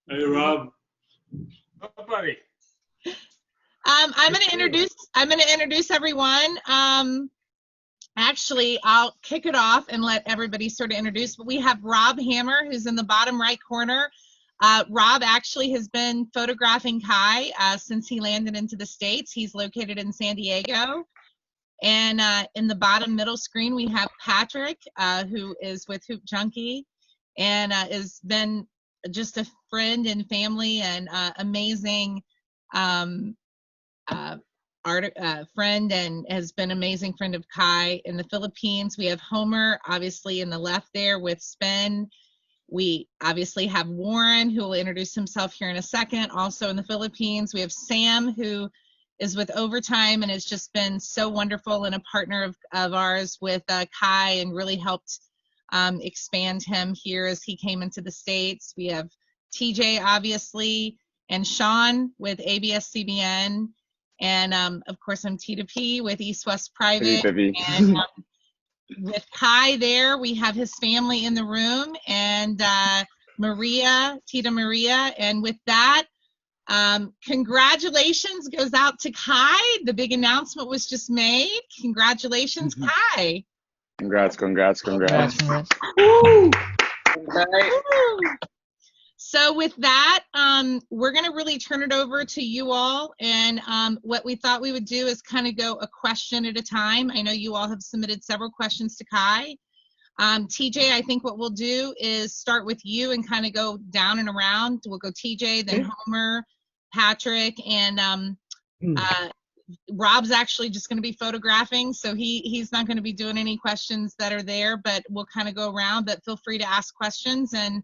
Hey, Rob. Nobody. I'm going to introduce everyone. Actually, I'll kick it off and let everybody sort of introduce. But we have Rob Hammer, who's in the bottom right corner. Rob actually has been photographing Kai since he landed into the States. He's located in San Diego. And in the bottom middle screen, we have Patrick, who is with Hoop Junkie and has been just a friend and family and amazing friend, and has been an amazing friend of Kai in the Philippines. We have Homer, obviously, in the left there with Spen. We obviously have Warren, who will introduce himself here in a second, also in the Philippines. We have Sam, who is with Overtime and has just been so wonderful and a partner of ours with Kai and really helped expand him here as he came into the States. We have TJ, obviously, and Sean with ABS-CBN. And of course, I'm T2P with East West Private. And with Kai there, we have his family in the room, and Maria, Tita Maria. And with that, congratulations goes out to Kai. The big announcement was just made. Congratulations, Kai. Congrats. Woo! So with that, we're going to really turn it over to you all. And what we thought we would do is kind of go a question at a time. I know you all have submitted several questions to Kai. TJ, I think what we'll do is start with you and kind of go down and around. We'll go TJ, then Homer, Patrick, and Rob's actually just going to be photographing, so he's not going to be doing any questions that are there, but we'll kind of go around. But feel free to ask questions, and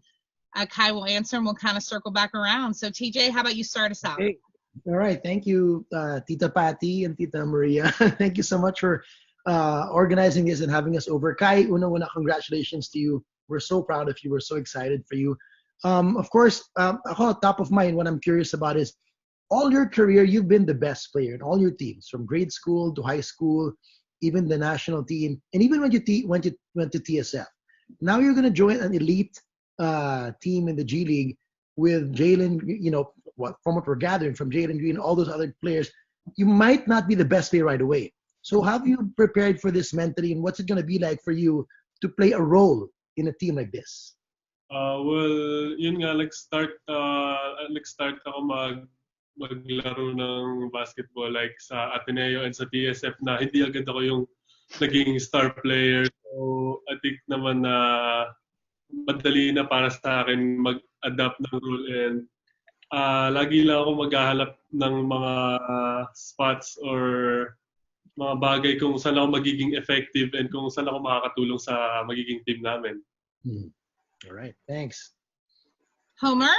Kai will answer, and we'll kind of circle back around. So TJ, how about you start us out? Okay. All right. Thank you, Tita Patty and Tita Maria. Thank you so much for organizing this and having us over. Kai, una, congratulations to you. We're so proud of you. We're so excited for you. Of course, ako, top of mind, what I'm curious about is all your career, you've been the best player in all your teams, from grade school to high school, even the national team, and even when you went to TSF. Now you're going to join an elite team in the G League with Jalen, from what we're gathering from Jalen Green, all those other players. You might not be the best player right away. So have you prepared for this mentally, and what's it going to be like for you to play a role in a team like this? Well, yun nga, nag-start ako maglaro ng basketball like sa Ateneo and sa TSF na hindi agad ako yung naging star player. So I think naman na madali na para sa akin mag-adapt ng role, and lagi lang ako maghahanap ng mga spots or mga bagay kung saan ako magiging effective and kung saan ako makakatulong sa magiging team namin. All right, thanks. Homer?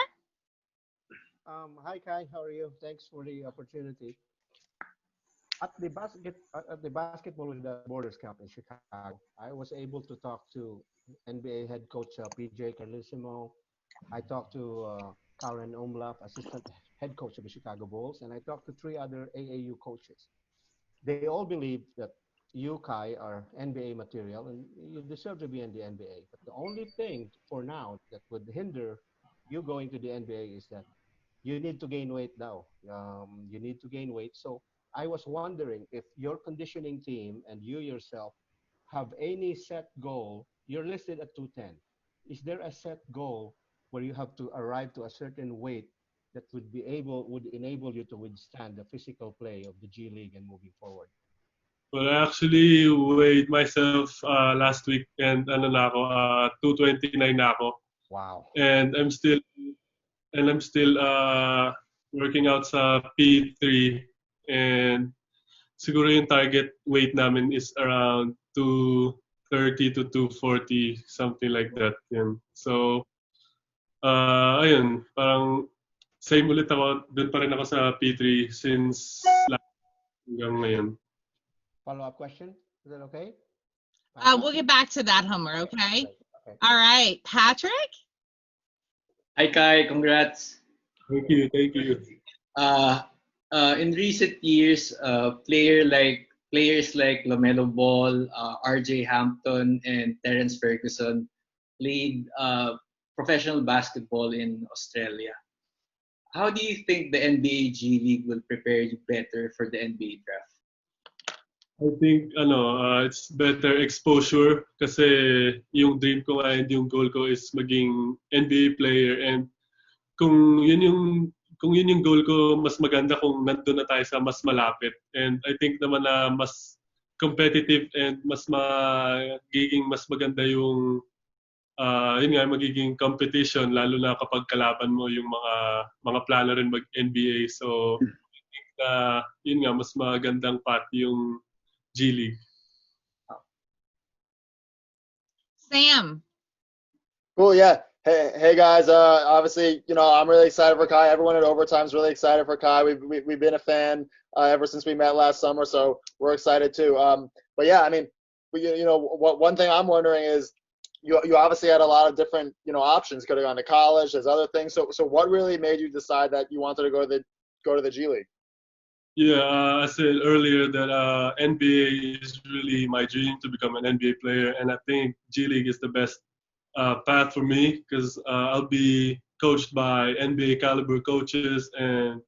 Hi Kai, how are you? Thanks for the opportunity. At the Basketball Without Borders camp in Chicago, I was able to talk to NBA head coach PJ Carlissimo. I talked to Karen Omlaff, assistant head coach of the Chicago Bulls, and I talked to 3 other AAU coaches. They all believe that you, Kai, are NBA material and you deserve to be in the NBA. But the only thing for now that would hinder you going to the NBA is that you need to gain weight now. You need to gain weight. So I was wondering if your conditioning team and you yourself have any set goal. You're listed at 210. Is there a set goal where you have to arrive to a certain weight that would enable you to withstand the physical play of the G League and moving forward? Well, I actually weighed myself last week, and 229 na ako. Wow. And I'm still working out sa P3, and siguro yung target weight namin is around 230 to 240, something like that. Yan. So, ayun, parang same ulit ako, doon pa rin ako sa P3 since last hanggang ngayon. Follow-up question? Is that okay? We'll get back to that, Homer, okay? All right. Patrick? Hi, Kai. Congrats. Thank you. In recent years, players like LaMelo Ball, RJ Hampton, and Terrence Ferguson played professional basketball in Australia. how do you think the NBA G League will prepare you better for the NBA draft? I think it's better exposure kasi yung dream ko nga and yung goal ko is maging NBA player, and kung yun yung kung yun yung goal ko, mas maganda kung nandun na tayo sa mas malapit. And I think naman na mas competitive and mas maganda yung yun nga magiging competition, lalo na kapag kalaban mo yung mga plano rin mag NBA. So yun nga mas magandang path yung G League. Sam. Cool, yeah. Hey guys. Obviously, I'm really excited for Kai. Everyone at Overtime is really excited for Kai. We've been a fan ever since we met last summer, so we're excited too. But yeah, I mean, one thing I'm wondering is you obviously had a lot of different options. Could have gone to college. There's other things. So what really made you decide that you wanted to go to the G League? Yeah, I said earlier that NBA is really my dream to become an NBA player, and I think G League is the best path for me because I'll be coached by NBA caliber coaches, and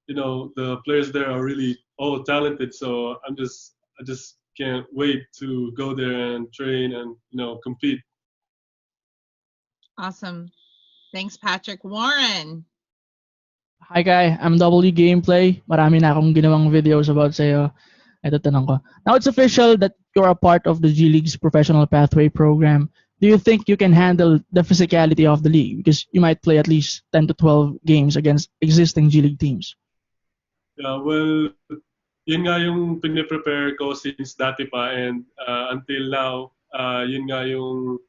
the players there are really all talented. So I just can't wait to go there and train and compete. Awesome. Thanks, Patrick. Warren. Hi Kai, I'm W Gameplay. Marami na akong ginawang videos about sa'yo. Ito tanong ko. Now it's official that you're a part of the G League's professional pathway program. Do you think you can handle the physicality of the league? Because you might play at least 10 to 12 games against existing G League teams. Yeah, well, yun nga yung piniprepare ko since dati pa, and until now, yun nga yung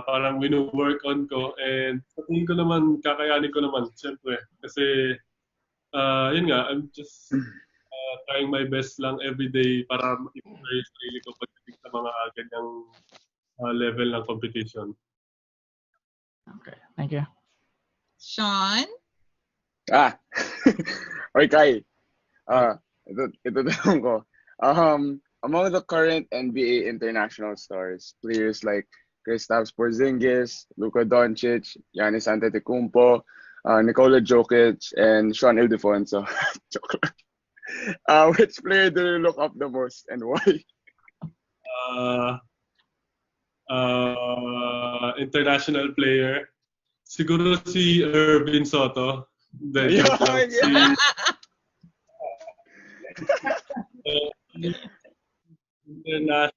parang wino-work on ko, and sa tingin ko naman, kakayanin ko naman, siyempre. Kasi, yun nga, I'm just trying my best lang every day para i-prepare yung sarili ko pagdating sa mga ganyang level ng competition. Okay, thank you. Sean. Okay. Ito tanong ko. Among the current NBA international stars, players like Kristaps Porzingis, Luka Doncic, Giannis Antetokounmpo, Nikola Jokic, and Sean Ildefonso. Which player do you look up the most and why? International player, siguro si Irvin Soto. International,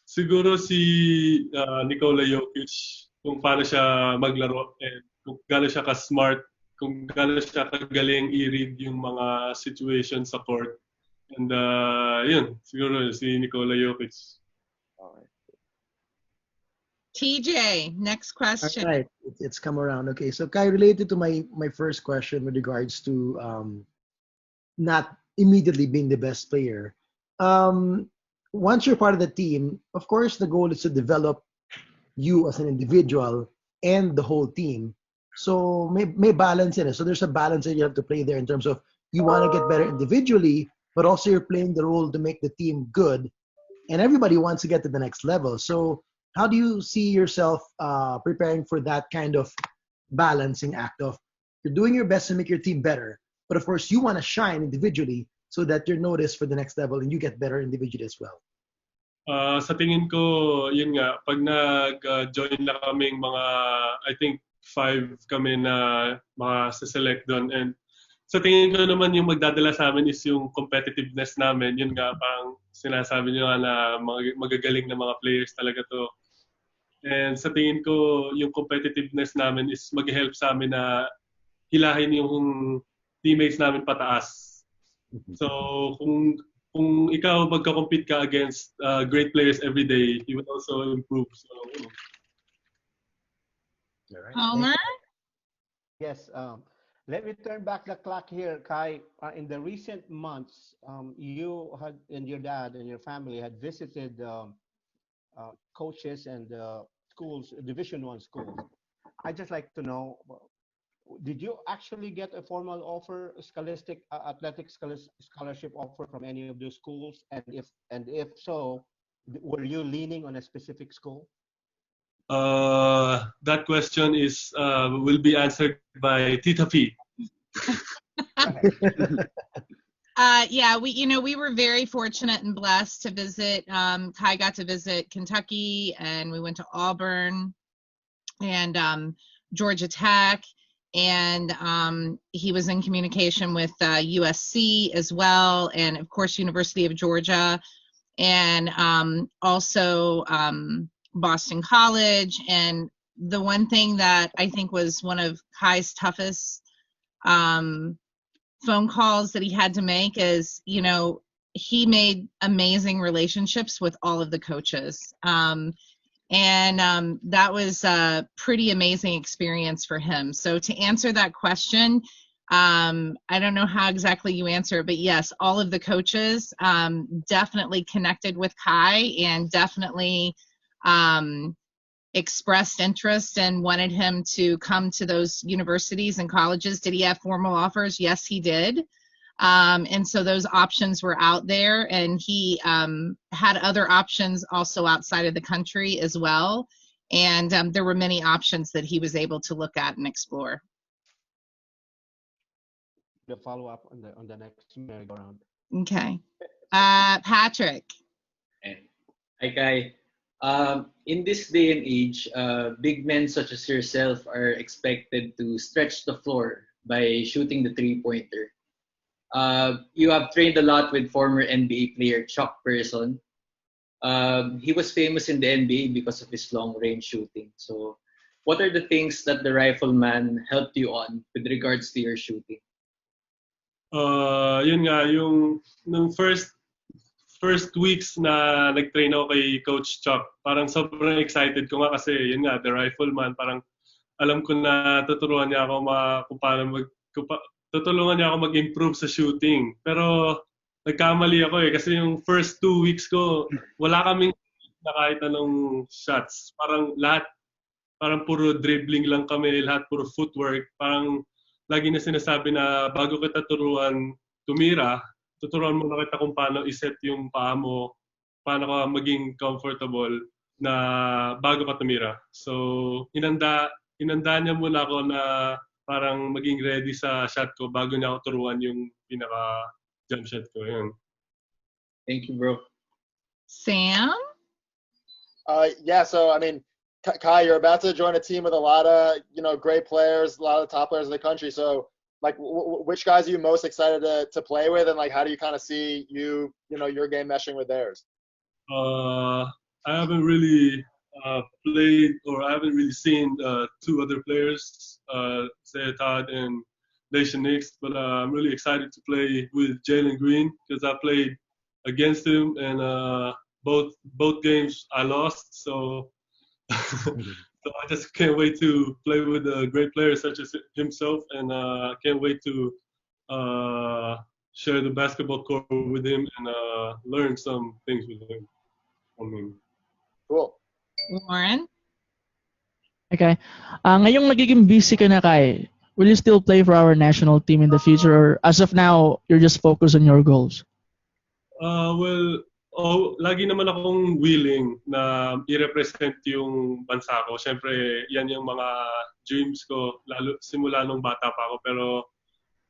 siguro si Nikola Jokic, kung paano siya maglaro and kung gaano siya ka-smart, kung gaano siya kagaling i-read yung mga situation sa court. And yun, siguro si Nikola Jokic. TJ, next question. All right, it's come around. Okay, so Kai, related to my first question with regards to not immediately being the best player. Once you're part of the team, of course, the goal is to develop you as an individual and the whole team. So may balance in it. So there's a balance that you have to play there in terms of you want to get better individually, but also you're playing the role to make the team good, and everybody wants to get to the next level. So how do you see yourself preparing for that kind of balancing act of you're doing your best to make your team better, but of course you want to shine individually so that you're noticed for the next level and you get better individually as well? Sa tingin ko, yun nga, pag nag-join na kaming mga, I think 5 kami na select doon, and sa tingin ko naman yung magdadala sa amin is yung competitiveness namin. Yun nga, parang sinasabi nyo nga na magagaling na mga players talaga to. And sa tingin ko, yung competitiveness namin is mag-help sa amin na hilahin yung teammates namin pataas. So, kung ikaw magka-compete ka against great players every day, you will also improve. So, Homer? Yes. Let me turn back the clock here, Kai. In the recent months, you had and your dad and your family had visited coaches and schools, Division One schools. I'd just like to know, did you actually get a formal offer, athletic scholarship offer from any of those schools? And if so, were you leaning on a specific school? that question is will be answered by Tita P. Yeah, we were very fortunate and blessed to visit. Kai got to visit Kentucky, and we went to Auburn and Georgia Tech, and he was in communication with USC as well, and of course University of Georgia, and also Boston College. And the one thing that I think was one of Kai's toughest phone calls that he had to make is, he made amazing relationships with all of the coaches. And that was a pretty amazing experience for him. So to answer that question, I don't know how exactly you answer it, but yes, all of the coaches definitely connected with Kai and definitely expressed interest and wanted him to come to those universities and colleges. Did he have formal offers? Yes, he did. And so those options were out there, and he had other options also outside of the country as well. And there were many options that he was able to look at and explore. The follow-up on the next merry-go-round. Okay. Patrick. Hi, Kai. In this day and age, big men such as yourself are expected to stretch the floor by shooting the three-pointer. You have trained a lot with former NBA player Chuck Person. He was famous in the NBA because of his long-range shooting. So, what are the things that the rifleman helped you on with regards to your shooting? Yun nga, nung first weeks na nag-train ako kay Coach Chuck, parang sobrang excited ko nga kasi yun nga, the rifleman, parang alam ko na tuturuan niya ako kung paano tutulungan niya ako mag-improve sa shooting. Pero nagkamali ako kasi yung first 2 weeks ko, wala kaming na kahit anong shots. Parang puro dribbling lang kami, lahat puro footwork. Parang lagi na sinasabi na bago kita tumira, tuturuan mo na kita kung paano iset yung paa mo, paano ka maging comfortable na bago ka tumira. So, inanda niya muna ako na parang maging ready sa shot ko bago niya ako turuan yung pinaka jump shot ko. Yun. Thank you, bro. Sam? Yeah, so I mean, Kai, you're about to join a team with a lot of, great players, a lot of the top players in the country. So, like, which guys are you most excited to play with, and like, how do you kind of see your game meshing with theirs? I haven't really played, or I haven't really seen two other players, Zaya Todd and Nation Nix, but I'm really excited to play with Jalen Green because I played against him, and both games I lost. So so I just can't wait to play with a great player such as himself, and can't wait to share the basketball court with him and learn some things with him. Cool. Lauren? Okay. Ngayong nagiging busy ka na, Kai, will you still play for our national team in the future, or as of now, you're just focused on your goals? Lagi naman akong willing na i-represent yung bansa ko. Siyempre, yan yung mga dreams ko, lalo simula nung bata pa ako. Pero,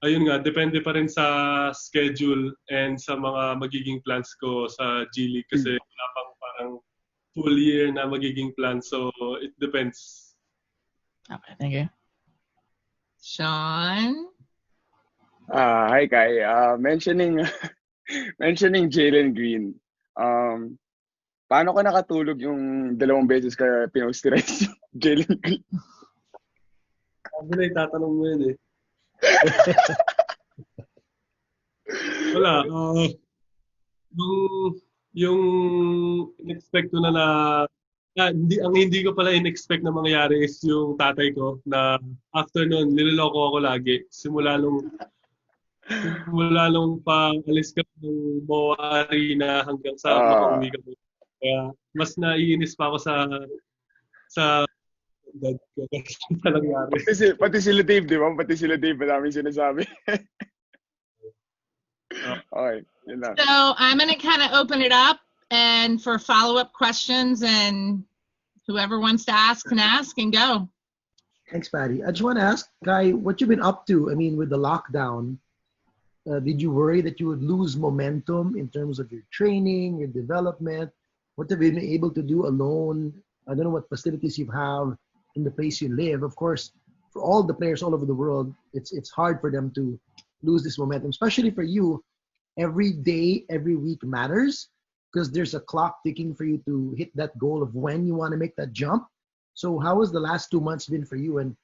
ayun nga, depende pa rin sa schedule and sa mga magiging plans ko sa G League kasi wala pang parang full year na magiging plan. So, it depends. Okay, thank you. Sean? Hi, Kai. Mentioning Jalen Green, paano ka nakatulog yung 2 beses ka pinost-stress yung Jalen Green? Sabi na itatanong mo yun eh. Wala. Yung in-expect ko hindi ko pala in-expect na mangyayari is yung tatay ko na after nun, niloloko ako lagi. Simula nung paalis ka ng Mawari na hanggang sa makauwi ka. Kaya mas naiinis pa ako sa dad ko kasi sa nangyari. Pati sila Dave, di ba? Pati sila Dave, madaming sinasabi. Okay, yun lang. So I'm going to kind of open it up and for follow-up questions and Whoever wants to ask can ask and go. Thanks, Patty. I just want to ask, Kai, what you've been up to? I mean, with the lockdown, did you worry that you would lose momentum in terms of your training, your development? What have you been able to do alone? I don't know what facilities you have in the place you live. Of course, for all the players all over the world, it's hard for them to lose this momentum, especially for you. Every day, every week matters because there's a clock ticking for you to hit that goal of when you want to make that jump. So, how has the last 2 months been for you, and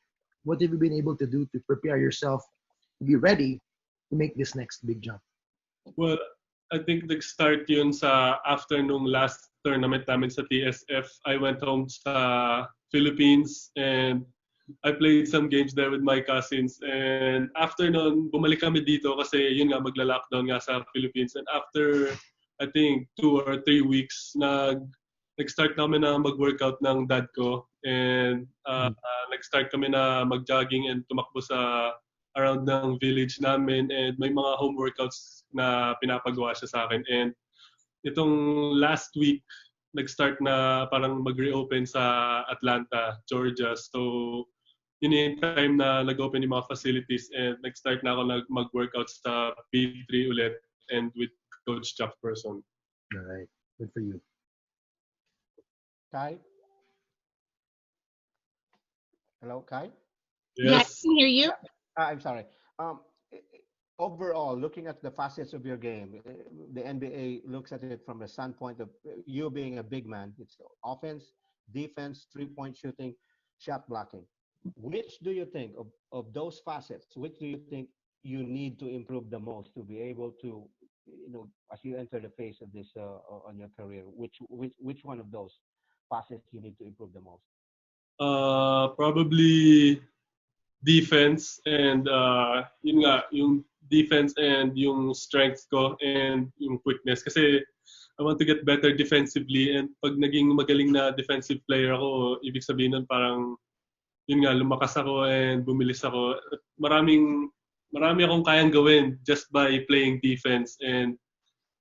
what have you been able to do to prepare yourself to be ready to make this next big jump? Well, I think nag-start yun sa after nung last tournament namin sa TSF. I went home sa Philippines and I played some games there with my cousins. And after nun, bumalik kami dito kasi yun nga, magla-lockdown nga sa Philippines. And after, I think, 2 or 3 weeks, nag-start kami na mag-workout ng dad ko. And nag-start kami na mag-jogging and tumakbo sa around ng village namin. And may mga home workouts na pinapagawa siya sa akin. And itong last week, nag-start na parang mag-reopen sa Atlanta, Georgia. So, yun yung time na nag-open yung mga facilities and nag-start na ako mag-workout sa P3 ulit and with Coach Chuck Person. All right. Good for you. Kai? Hello, Kai? Yeah, I Yes. can hear you. I'm sorry. Overall, looking at the facets of your game, the NBA looks at it from the standpoint of you being a big man. It's offense, defense, three-point shooting, shot blocking. Which do you think of those facets? Which do you think you need to improve the most to be able to, as you enter the phase of this on your career? Which one of those facets you need to improve the most? Probably defense and yun nga, yung defense and yung strength ko and yung quickness. Kasi I want to get better defensively and pag naging magaling na defensive player ako, ibig sabihin nun parang yun nga, lumakas ako and bumilis ako. Marami akong kayang gawin just by playing defense. And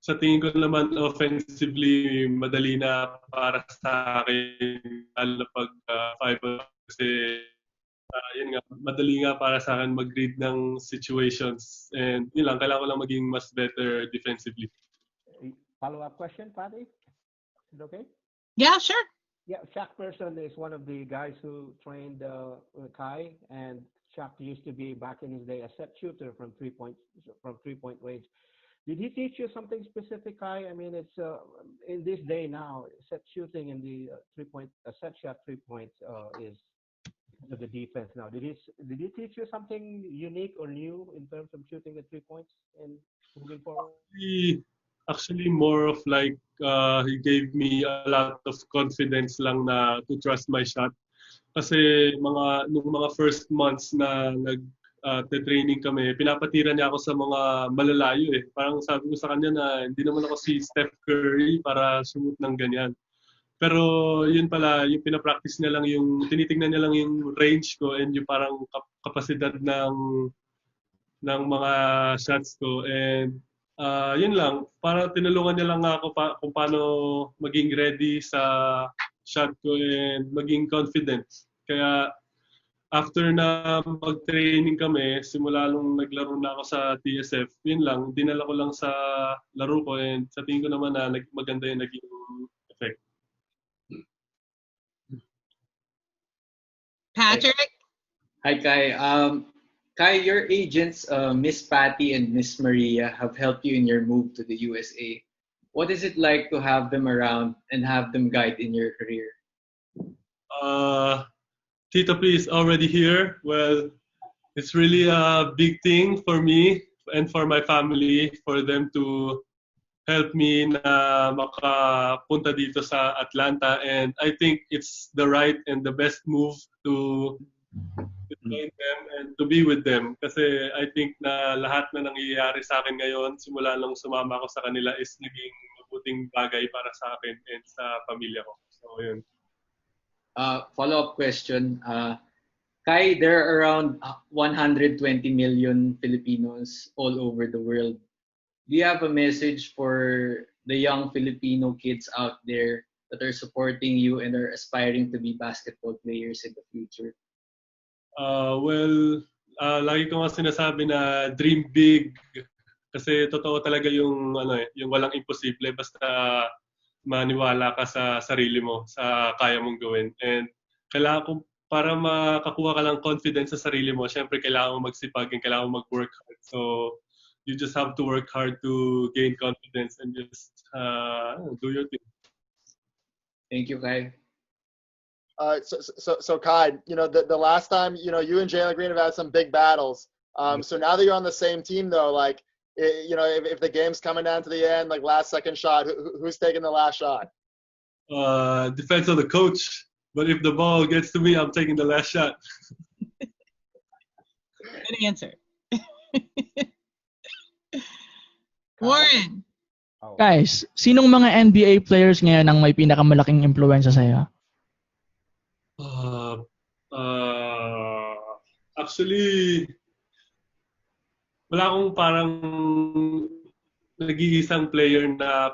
sa tingin ko naman offensively, madali na para sa akin. Lalo pag 5 kasi yun nga, madali nga para sa akin mag-read ng situations. And yun lang, kailangan ko lang maging mas better defensively. Follow-up question, Patty? Is it okay? Yeah, sure. Yeah, Shaq Person is one of the guys who trained Kai, and Shaq used to be back in his day a set shooter from three-point range. Did he teach you something specific, Kai? I mean, it's in this day now, set shooting in the set shot 3 point is the defense now. Did he teach you something unique or new in terms of shooting the 3 points and moving forward? Actually, more of like he gave me a lot of confidence lang na to trust my shot. Kasi nung mga first months na training kami, pinapatira niya ako sa mga malalayo eh. Parang sabi ko sa kanya na hindi naman ako si Steph Curry para sumut ng ganyan. Pero yun pala, yung pinapractice niya lang tinitingnan niya lang yung range ko and yung parang kapasidad ng mga shots ko. And yun lang, para tinulungan niya lang ako kung paano maging ready sa shot ko and maging confident. Kaya after na mag-training kami, simula nung naglaro na ako sa TSF, yun lang, dinala ko lang sa laro ko and sa tingin ko naman na maganda yung naging effect. Patrick? Hi, Kai. Kai, your agents, Miss Patty and Miss Maria, have helped you in your move to the USA. What is it like to have them around and have them guide in your career? Tito P is already here. Well, it's really a big thing for me and for my family for them to help me na makapunta dito sa Atlanta. And I think it's the right and the best move to join them and to be with them. Kasi I think na lahat na nangyayari sa akin ngayon, simula nung sumama ako sa kanila is naging mabuting bagay para sa akin and sa pamilya ko. So, yun. Follow-up question. Kai, there are around 120 million Filipinos all over the world. Do you have a message for the young Filipino kids out there that are supporting you and are aspiring to be basketball players in the future? Well, lagi ko nga sinasabi na dream big kasi totoo talaga yung yung walang imposible basta maniwala ka sa sarili mo, sa kaya mong gawin. And kailangan kung para makakuha ka ng confidence sa sarili mo, syempre kailangan mo magsipag and kailangan mo mag-work hard. So you just have to work hard to gain confidence and just do your thing. Thank you, Kai. So Kai, the last time, you and Jalen Green have had some big battles. So now that you're on the same team, though, like, if the game's coming down to the end, like last second shot, who's taking the last shot? Depends on the coach. But if the ball gets to me, I'm taking the last shot. Good answer. Warren. Guys, sinong mga NBA players ngayon ang may pinakamalaking impluwensya sa'yo? Actually, wala akong parang nag-iisang player na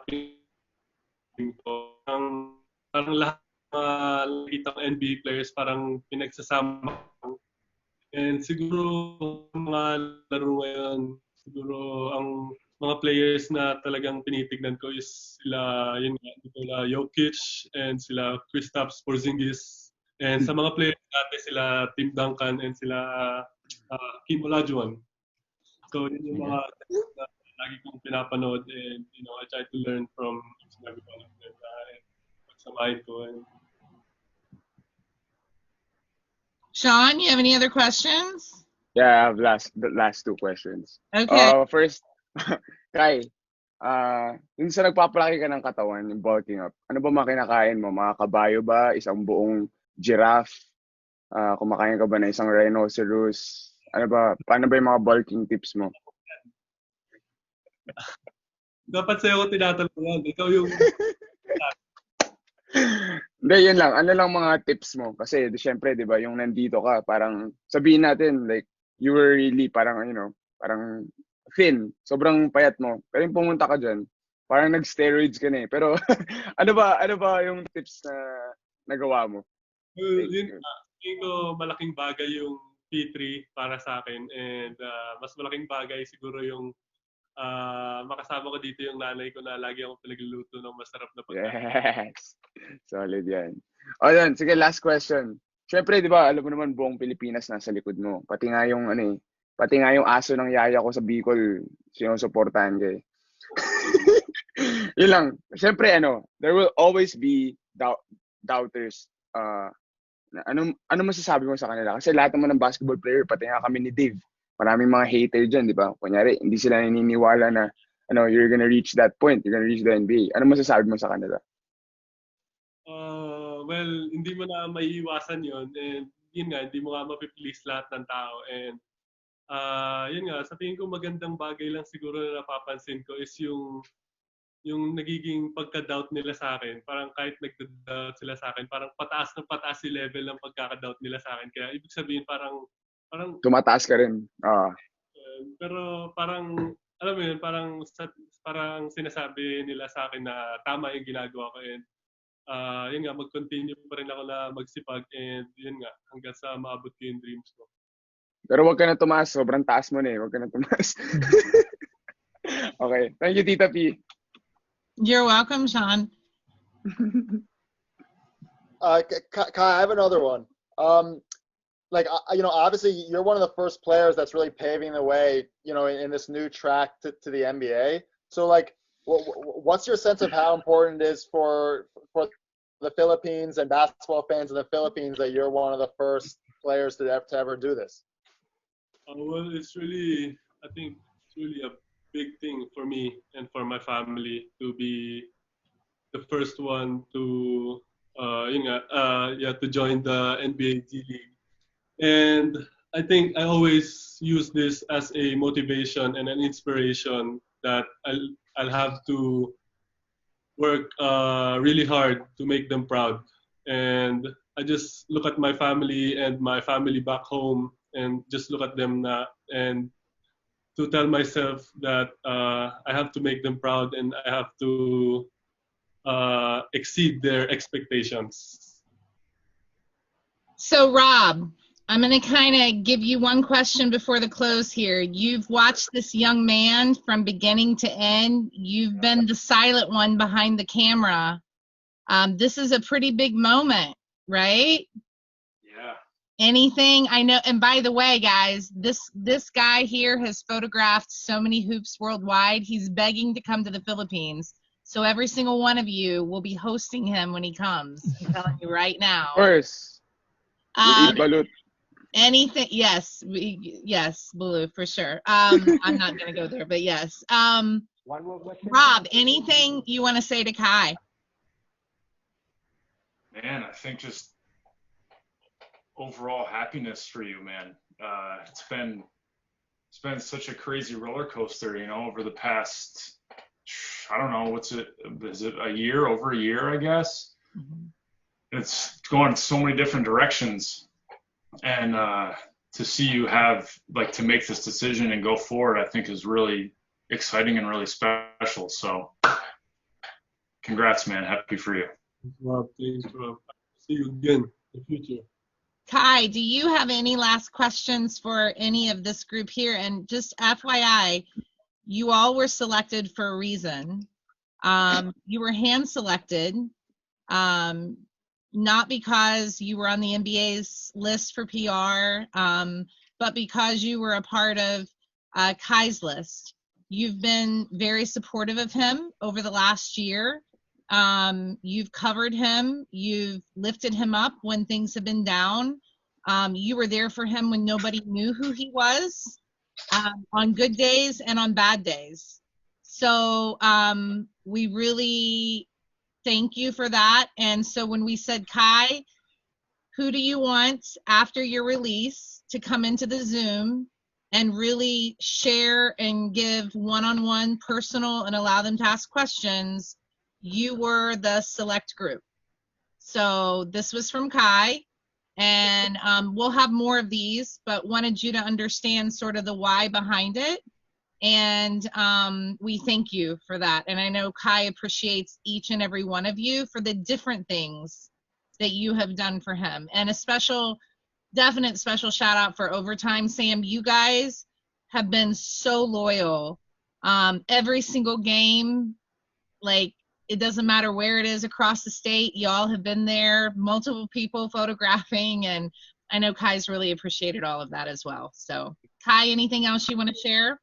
parang lahat nakita ng NBA players parang pinagsasama. And siguro mga laro ngayon, siguro ang mga players na talagang tinitignan ko is sila Jokic and sila Kristaps Porzingis. And sa mga players natin sila Tim Duncan and sila Kim Olajuwon. So yun yung mga na lagi kong pinapanood and I try to learn from each and every one of them and pagsamahin ko. Sean, you have any other questions? Yeah, I have the last two questions. Okay. First, Kai, yung sa nagpapalaki ka ng katawan, yung bulking up, ano ba mga kinakain mo? Mga kabayo ba? Isang buong giraffe? Kumakain ka ba na isang rhinoceros? Ano ba? Paano ba yung mga bulking tips mo? Dapat sa'yo ko tinatanungan. Ikaw yung... Hindi, yun lang. Ano lang mga tips mo? Kasi, syempre, di ba, yung nandito ka, parang, sabihin natin, like, you were really, parang, parang thin. Sobrang payat mo. Pero yung pumunta ka dyan, parang nag-steroids ka na eh. Pero, ano ba yung tips na nagawa mo? Yun, tingin ko malaking bagay yung P3 para sa akin. And mas malaking bagay siguro yung makasama ko dito yung nanay ko na lagi akong pinagluluto ng masarap na pagkain. Yes. Solid yan. O yan, sige, last question. Siyempre, di ba, alam mo naman buong Pilipinas nasa likod mo. Pati nga yung, pati nga yung aso ng yaya ko sa Bicol, sinusuportahan kayo. Yun lang. Siyempre, there will always be doubters. Ano masasabi mo sa kanila? Kasi lahat naman ng basketball player, pati nga kami ni Dave, maraming mga hater dyan, di ba? Kunyari, hindi sila naniniwala na, you're gonna reach that point, you're gonna reach the NBA. Ano masasabi mo sa kanila? Well, hindi mo na maiiwasan yun. And yun nga, hindi mo nga mapiplease lahat ng tao. And yun nga, sa tingin ko magandang bagay lang siguro na napapansin ko is yung nagiging pagka-doubt nila sa akin. Parang kahit nagda-doubt sila sa akin, parang pataas yung level ng pagkaka-doubt nila sa akin. Kaya ibig sabihin parang tumataas ka rin. Pero parang, alam mo yun, parang sinasabi nila sa akin na tama yung ginagawa ko. And yun nga, mag-continue pa rin ako na magsipag. And yun nga, hanggang sa maabot ko yung dreams ko. Pero wag ka na tumaas. Sobrang taas mo na eh. Wag ka na tumaas. Okay. Thank you, Tita P. You're welcome, Sean. Kai, I have another one. Obviously you're one of the first players that's really paving the way, in this new track to the NBA. So like, what's your sense of how important it is for the Philippines and basketball fans in the Philippines that you're one of the first players to ever do this? Well, I think it's really a big thing for me and for my family to be the first one to to join the NBA G League. And I think I always use this as a motivation and an inspiration that I'll have to work really hard to make them proud. And I just look at my family and my family back home and just look at them and to tell myself that I have to make them proud and I have to exceed their expectations. So, Rob, I'm going to kind of give you one question before the close here. You've watched this young man from beginning to end. You've been the silent one behind the camera. This is a pretty big moment, right? Yeah. Anything I know, and by the way, guys, this guy here has photographed so many hoops worldwide. He's begging to come to the Philippines. So every single one of you will be hosting him when he comes. I'm telling you right now. Of course. We'll eat balut. Anything? Yes, yes, Blue for sure. I'm not gonna go there, but yes. One more question. Rob, anything you want to say to Kai? Man, I think just overall happiness for you, man. It's been such a crazy roller coaster, you know, over the past, I don't know, is it a year, over a year, I guess? Mm-hmm. It's gone so many different directions. And to see you to make this decision and go forward, I think is really exciting and really special. So congrats, man. Happy for you. Rob, thanks, Rob. See you again in the future. Kai, do you have any last questions for any of this group here? And just FYI, you all were selected for a reason. You were hand selected, not because you were on the NBA's list for PR, but because you were a part of Kai's list. You've been very supportive of him over the last year. You've covered him. You've lifted him up when things have been down. You were there for him when nobody knew who he was, on good days and on bad days. So we really thank you for that. And so when we said, Kai, who do you want after your release to come into the Zoom and really share and give one-on-one personal and allow them to ask questions, you were the select group. So this was from Kai, and we'll have more of these, but wanted you to understand sort of the why behind it. And we thank you for that. And I know Kai appreciates each and every one of you for the different things that you have done for him. And a definite special shout out for Overtime. Sam, you guys have been so loyal. Every single game, like, it doesn't matter where it is across the state, y'all have been there, multiple people photographing, and I know Kai's really appreciated all of that as well. So Kai, anything else you want to share?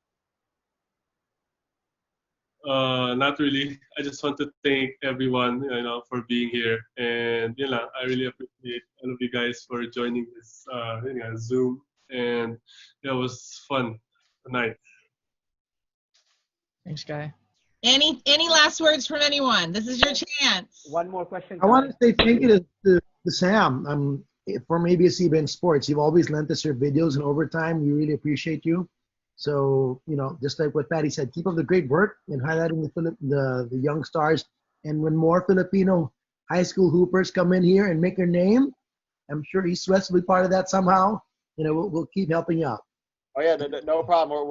Not really. I just want to thank everyone, for being here, and I really appreciate all of you guys for joining this Zoom, and it was fun tonight. Thanks, Kai. Any last words from anyone? This is your chance. One more question. I want to say thank you to Sam from ABS-CBN Sports. You've always lent us your videos in Overtime. We really appreciate you. So, just like what Patty said, keep up the great work and highlighting the young stars. And when more Filipino high school hoopers come in here and make their name, I'm sure East West will be part of that somehow. We'll keep helping you out. Oh yeah, no problem.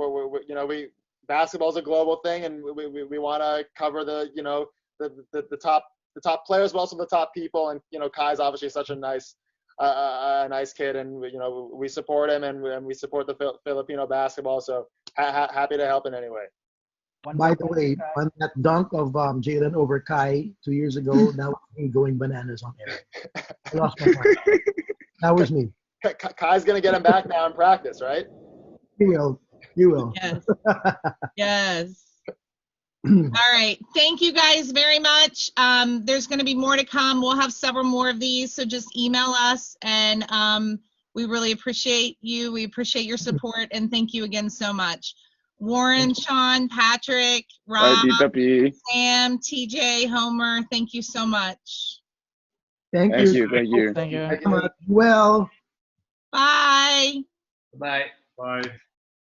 We basketball's a global thing, and we want to cover the top players, but also the top people. And Kai's obviously such a nice kid, and we support him, and we support the Filipino basketball. So happy to help in any way. By the way, on that dunk of Jalen over Kai 2 years ago, that was me going bananas on air. I lost my mind. That was me. Kai's gonna get him back now in practice, right? You will. Yes. Yes. All right. Thank you guys very much. There's going to be more to come. We'll have several more of these, so just email us, and we really appreciate you. We appreciate your support, and thank you again so much. Warren, Sean, Patrick, Rob, Sam, TJ, Homer, thank you so much. Thank you. Thank you. Well. Bye. Bye. Bye.